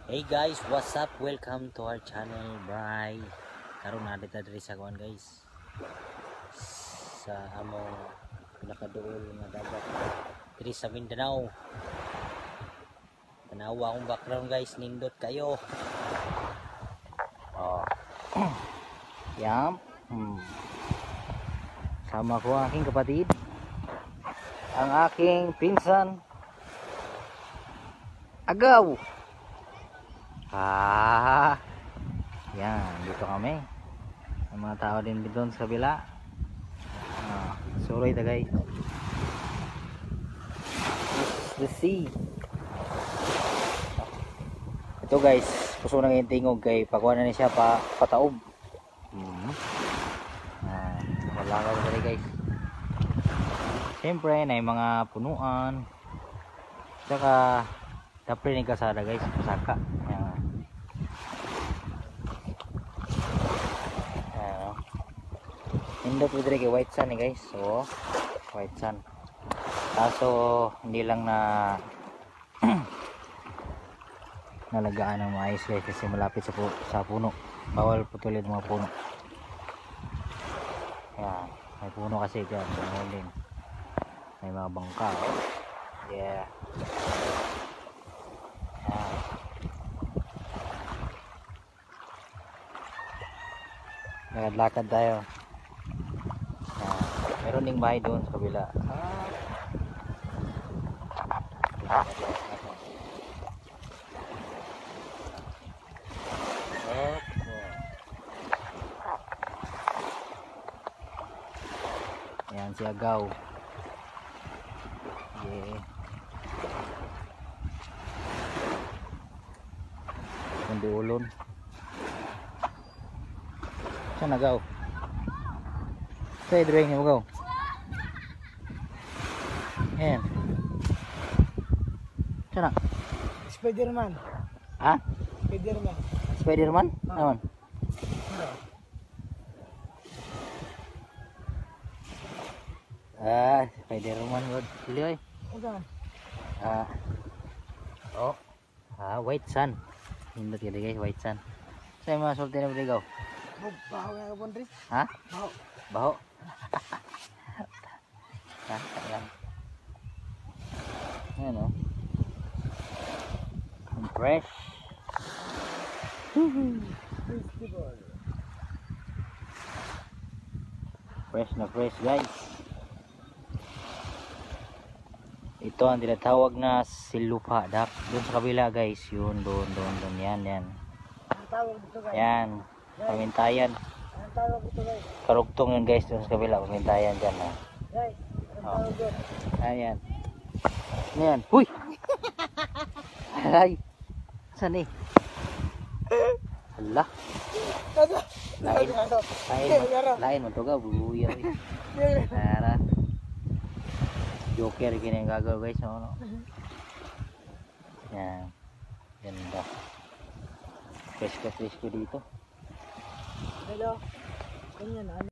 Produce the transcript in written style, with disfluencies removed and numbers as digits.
Hey guys, what's up? Welcome to our channel, Bray. Karon na dito diri sa kuan guys. Sa among pinakaduol nga dagat diri sa Mindanao. Tanawa akong background guys, nindot kayo. Oh. Yam. Sama ko ang aking kapatid. Ang aking pinsan. Agaw. Yan, dito kami. Ang mga tao din doon sa kabila. Suroy guys. The sea. Ito guys, puso nang tingog kay pagkuha na niya siya pataob. Wala ka dali guys. Siyempre, na mga punuan. Saka dapre ni kasada guys, pasaka. Hindi po dito kay white sun guys. So white sun. Kaso hindi lang na nalagaan ng maayos guys kasi malapit sa puno. Bawal putulin mga puno. Yan, may puno kasi dyan. May mga bangka. Yeah. Lakad-lakad tayo. Meron ding bahay doon sa kabila. Ayan si Agaw. Yeah. Ang duulon. Saan Agaw? Sa'yo drawing mo Agaw. Ayan. Sana? Spiderman. Ha? Spiderman. Spiderman? Naman? Spiderman god. Dili oy. White sun. Hindot kali guys, white sun. Saya mga sulti na Ligaw. Baho nga kapon rin. Ha? Baho. Baho. Ayan. Ayan o. Fresh. Fresh na fresh guys. Ito ang tinatawag na silupa dak. Doon sa kabila guys. Yun, doon. Yan. Ang tawag dito guys. Yan. Pamintayan. Ang tawag dito guys. Karugtong yun guys. Doon sa kabila. Pamintayan dyan. Guys, ang tawag dito. Ayan. Ayan. Huy! Ay! Saan eh? Hala. Lain mo ito ka. Buya eh. Tara. Joker gini ang gagawin guys. Yan. Ganda. Fresh ko dito. Hello. Ganyan.